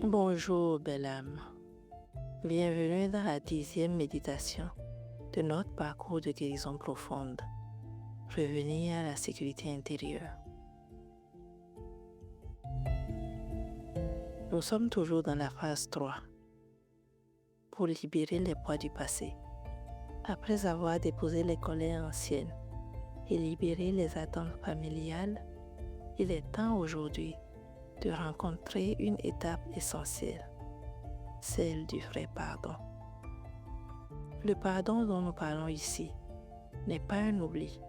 Bonjour, belle âme. Bienvenue dans la 10e méditation de notre parcours de guérison profonde. Revenir à la sécurité intérieure. Nous sommes toujours dans la phase 3 pour libérer les poids du passé. Après avoir déposé les colères anciennes et libéré les attentes familiales, il est temps aujourd'hui de rencontrer une étape essentielle, celle du vrai pardon. Le pardon dont nous parlons ici n'est pas un oubli,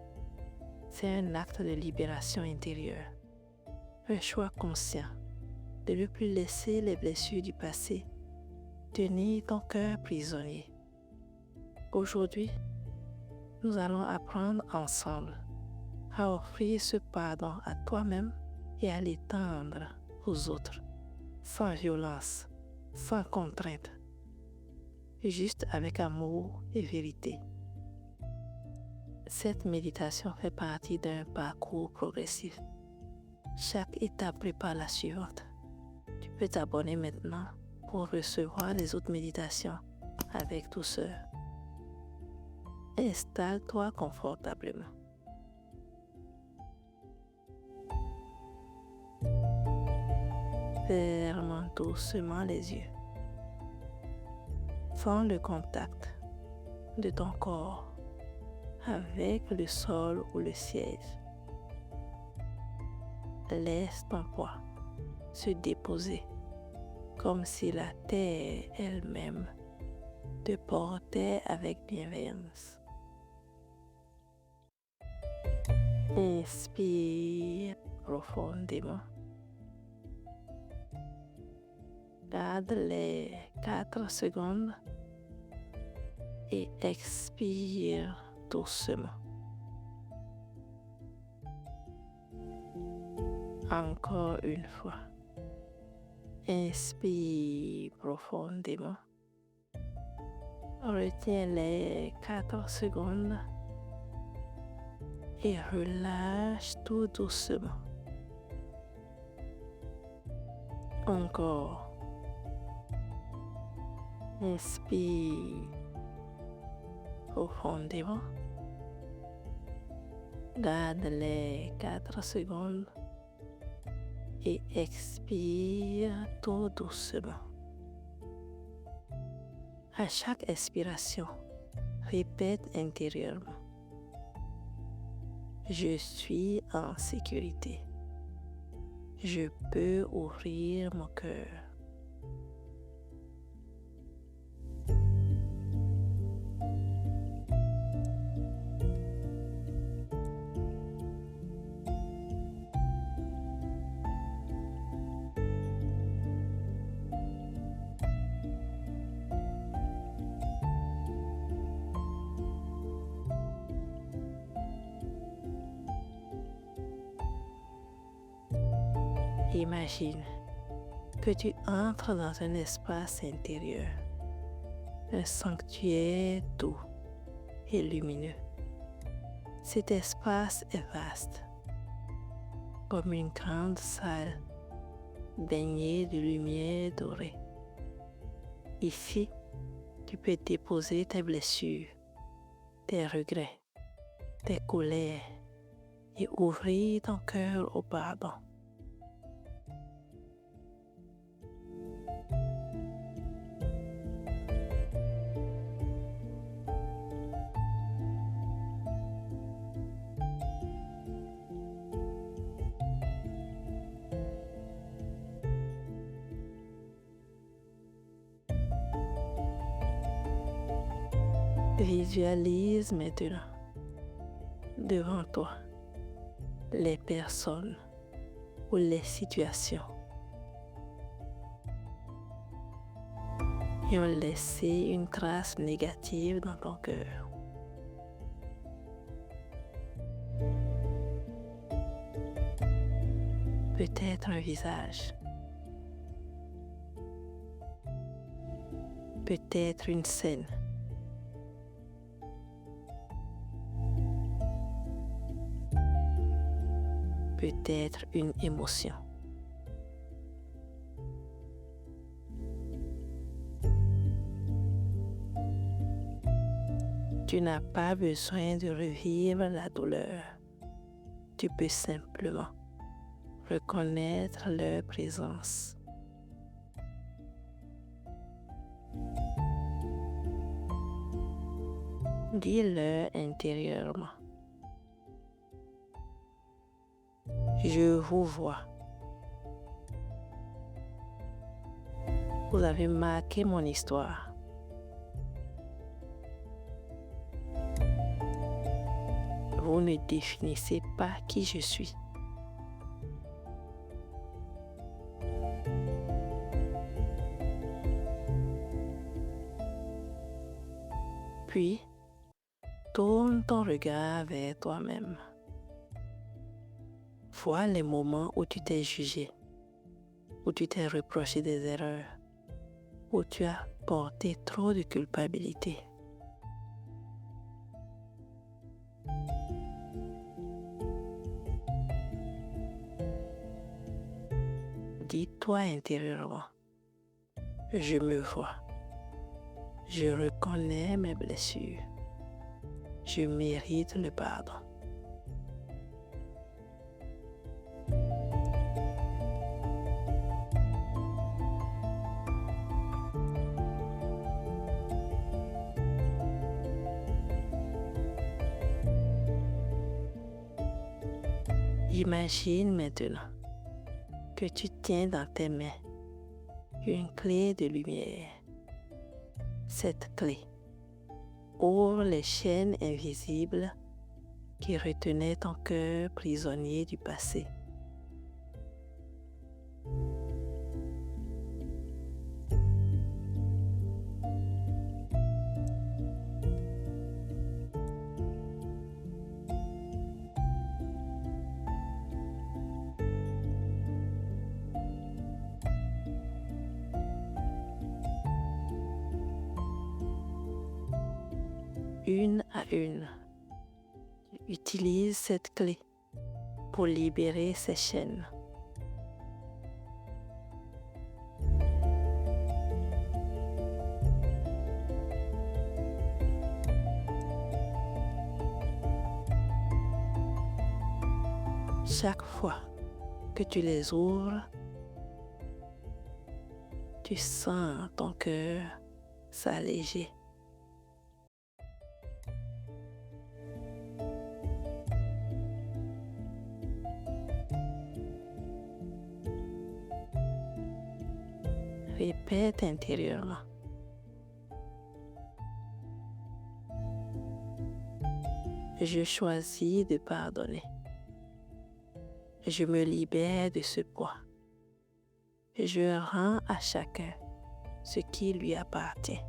c'est un acte de libération intérieure, un choix conscient de ne plus laisser les blessures du passé tenir ton cœur prisonnier. Aujourd'hui, nous allons apprendre ensemble à offrir ce pardon à toi-même et à l'étendre aux autres, sans violence, sans contrainte, juste avec amour et vérité. Cette méditation fait partie d'un parcours progressif. Chaque étape prépare la suivante. Tu peux t'abonner maintenant pour recevoir les autres méditations avec douceur. Installe-toi confortablement. Ferme doucement les yeux. Sens le contact de ton corps avec le sol ou le siège. Laisse ton poids se déposer comme si la terre elle-même te portait avec bienveillance. Inspire profondément. Garde les 4 secondes et expire doucement. Encore une fois. Inspire profondément. Retiens les 4 secondes et relâche tout doucement. Encore. Inspire profondément. Garde les 4 secondes et expire tout doucement. À chaque expiration, répète intérieurement. Je suis en sécurité. Je peux ouvrir mon cœur. Imagine que tu entres dans un espace intérieur, un sanctuaire doux et lumineux. Cet espace est vaste, comme une grande salle baignée de lumière dorée. Ici, tu peux déposer tes blessures, tes regrets, tes colères et ouvrir ton cœur au pardon. Visualise maintenant devant toi les personnes ou les situations qui ont laissé une trace négative dans ton cœur. Peut-être un visage, peut-être une scène, peut-être une émotion. Tu n'as pas besoin de revivre la douleur. Tu peux simplement reconnaître leur présence. Dis-leur intérieurement. Je vous vois. Vous avez marqué mon histoire. Vous ne définissez pas qui je suis. Puis, tourne ton regard vers toi-même. Vois les moments où tu t'es jugé, où tu t'es reproché des erreurs, où tu as porté trop de culpabilité. Dis-toi intérieurement, je me vois, je reconnais mes blessures, je mérite le pardon. Imagine maintenant que tu tiens dans tes mains une clé de lumière. Cette clé ouvre les chaînes invisibles qui retenaient ton cœur prisonnier du passé. Une à une, utilise cette clé pour libérer ces chaînes. Chaque fois que tu les ouvres, tu sens ton cœur s'alléger. Répète intérieurement. Je choisis de pardonner. Je me libère de ce poids. Je rends à chacun ce qui lui appartient.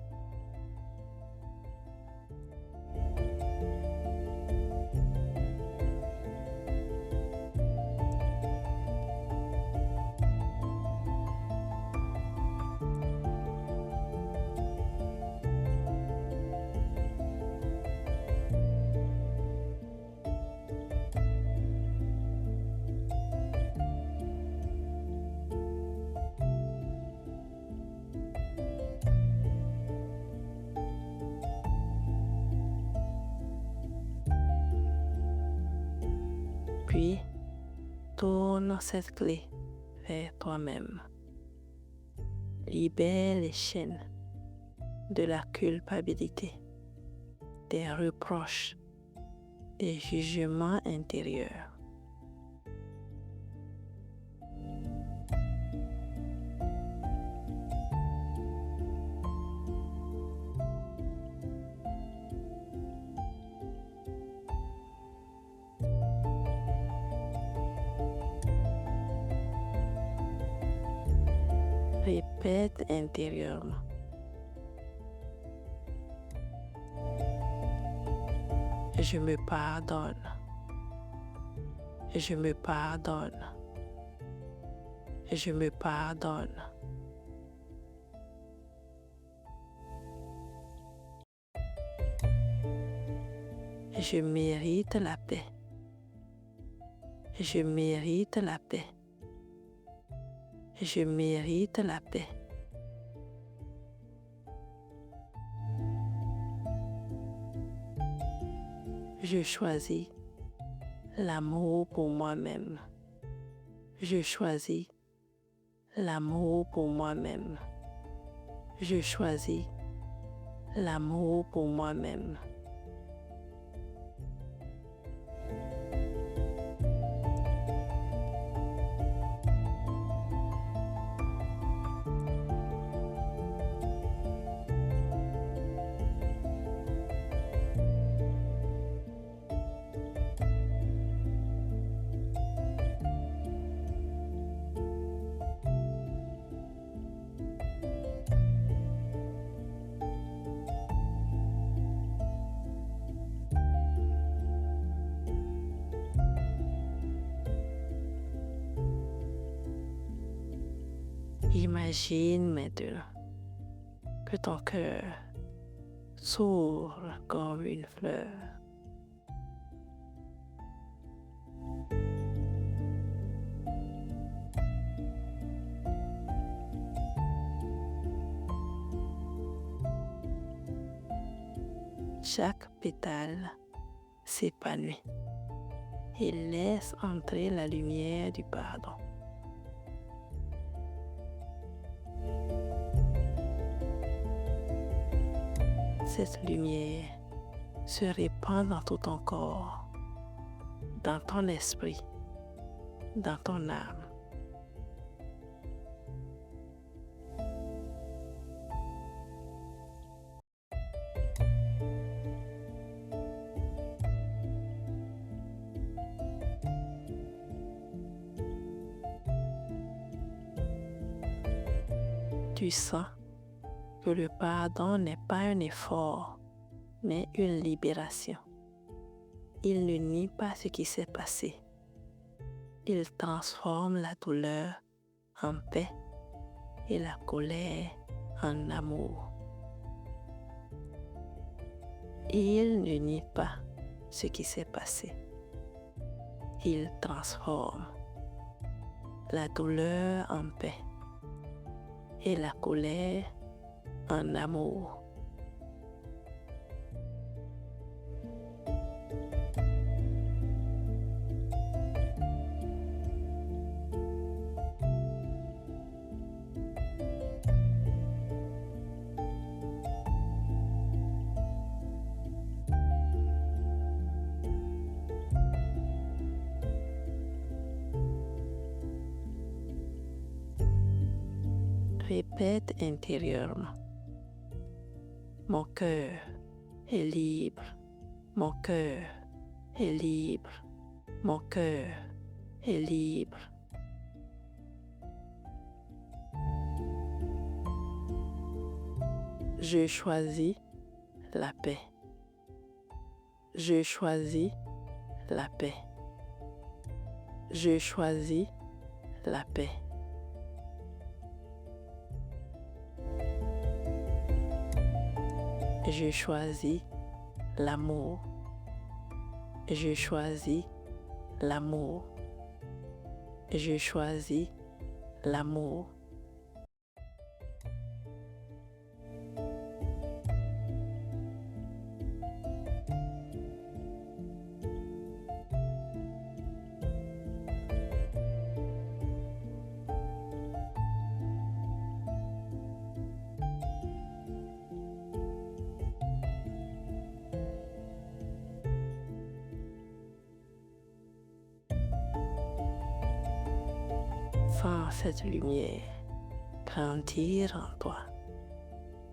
Puis, tourne cette clé vers toi-même. Libère les chaînes de la culpabilité, des reproches, des jugements intérieurs. Répète intérieurement. Je me pardonne. Je me pardonne. Je me pardonne. Je mérite la paix. Je mérite la paix. Je mérite la paix. Je choisis l'amour pour moi-même. Je choisis l'amour pour moi-même. Je choisis l'amour pour moi-même. Imagine maintenant que ton cœur s'ouvre comme une fleur. Chaque pétale s'épanouit et laisse entrer la lumière du pardon. Cette lumière se répand dans tout ton corps, dans ton esprit, dans ton âme. Tu sens que le pardon n'est pas un effort, mais une libération. Il ne nie pas ce qui s'est passé. Il transforme la douleur en paix et la colère en amour. Il ne nie pas ce qui s'est passé. Il transforme la douleur en paix et la colère en amour. Répète intérieurement. Mon cœur est libre. Mon cœur est libre. Mon cœur est libre. Je choisis la paix. Je choisis la paix. Je choisis la paix. Je choisis l'amour. Je choisis l'amour. Je choisis l'amour. Sens cette lumière grandir en toi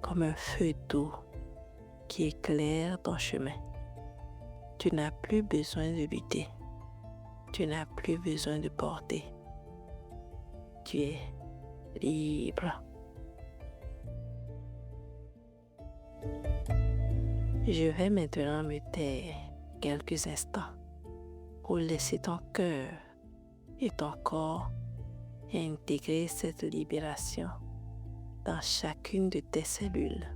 comme un feu doux qui éclaire ton chemin. Tu n'as plus besoin de lutter. Tu n'as plus besoin de porter. Tu es libre. Je vais maintenant me taire quelques instants pour laisser ton cœur et ton corps intégrer cette libération dans chacune de tes cellules.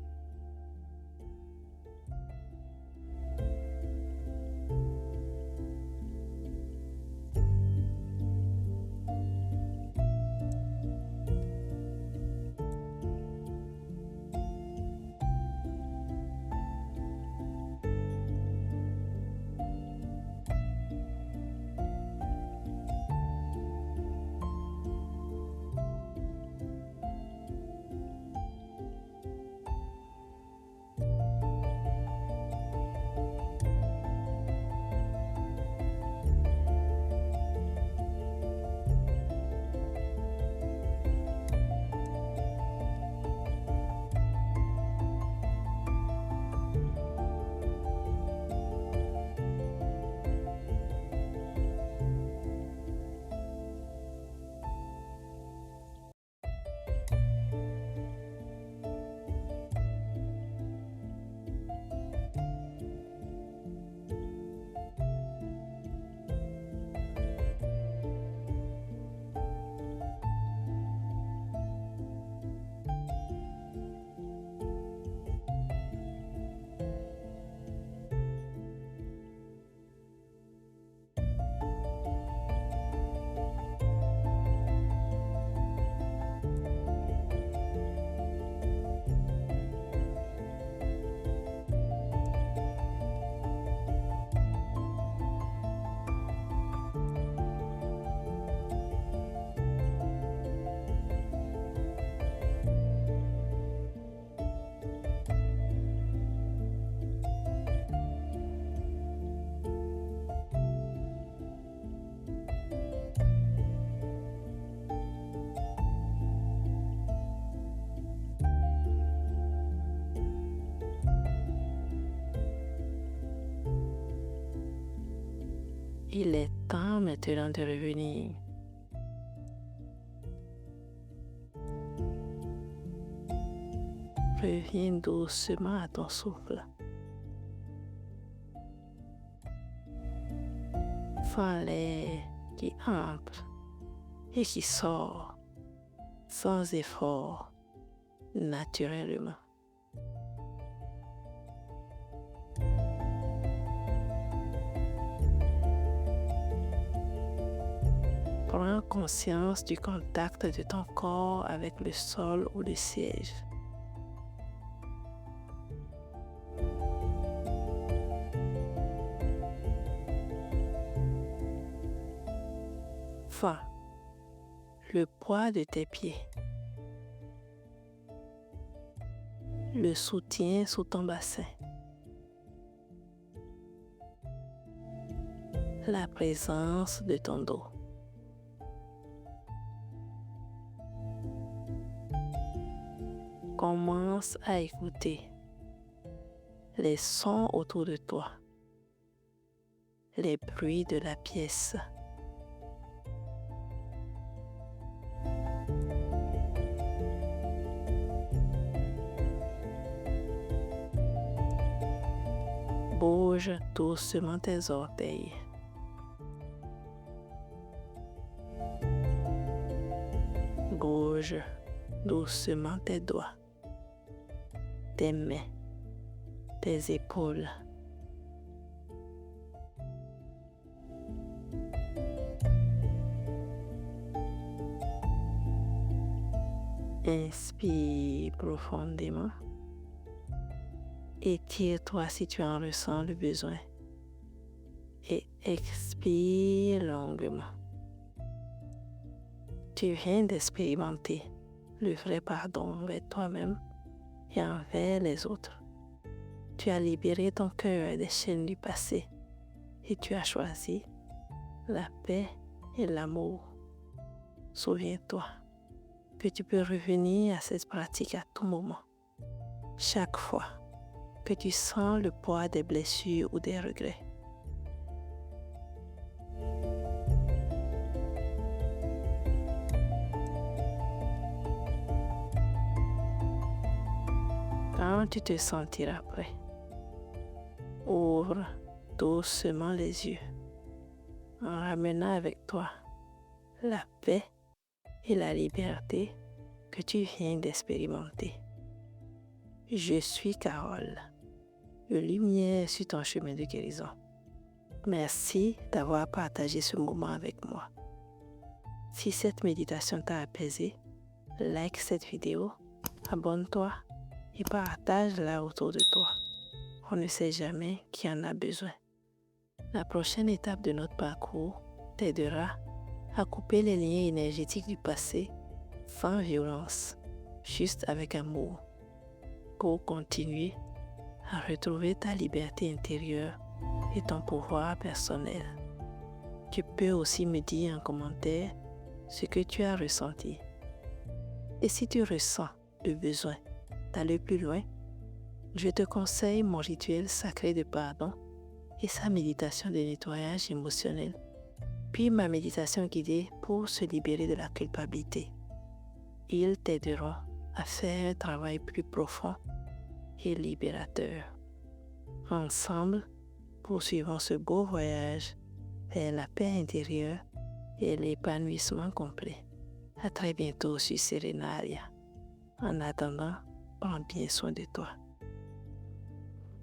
Il est temps maintenant de revenir. Reviens doucement à ton souffle. Sens l'air qui entre et qui sort sans effort, naturellement. Prends conscience du contact de ton corps avec le sol ou le siège. Sens le poids de tes pieds, le soutien sous ton bassin, la présence de ton dos. Commence à écouter les sons autour de toi, les bruits de la pièce. Bouge doucement tes orteils. Bouge doucement tes doigts, tes mains, tes épaules. Inspire profondément. Étire-toi si tu en ressens le besoin. Et expire longuement. Tu viens d'expérimenter le vrai pardon envers toi-même et envers les autres. Tu as libéré ton cœur des chaînes du passé et tu as choisi la paix et l'amour. Souviens-toi que tu peux revenir à cette pratique à tout moment, chaque fois que tu sens le poids des blessures ou des regrets. Quand tu te sentiras prêt, ouvre doucement les yeux en ramenant avec toi la paix et la liberté que tu viens d'expérimenter. Je suis Carole, une lumière sur ton chemin de guérison. Merci d'avoir partagé ce moment avec moi. Si cette méditation t'a apaisé, like cette vidéo, abonne-toi et partage-la autour de toi. On ne sait jamais qui en a besoin. La prochaine étape de notre parcours t'aidera à couper les liens énergétiques du passé sans violence, juste avec amour, pour continuer à retrouver ta liberté intérieure et ton pouvoir personnel. Tu peux aussi me dire en commentaire ce que tu as ressenti. Et si tu ressens le besoin d'aller plus loin, je te conseille mon rituel sacré de pardon et sa méditation de nettoyage émotionnel, puis ma méditation guidée pour se libérer de la culpabilité. Ils t'aideront à faire un travail plus profond et libérateur. Ensemble, poursuivons ce beau voyage vers la paix intérieure et l'épanouissement complet. À très bientôt sur Serenaria. En attendant, prends bien soin de toi.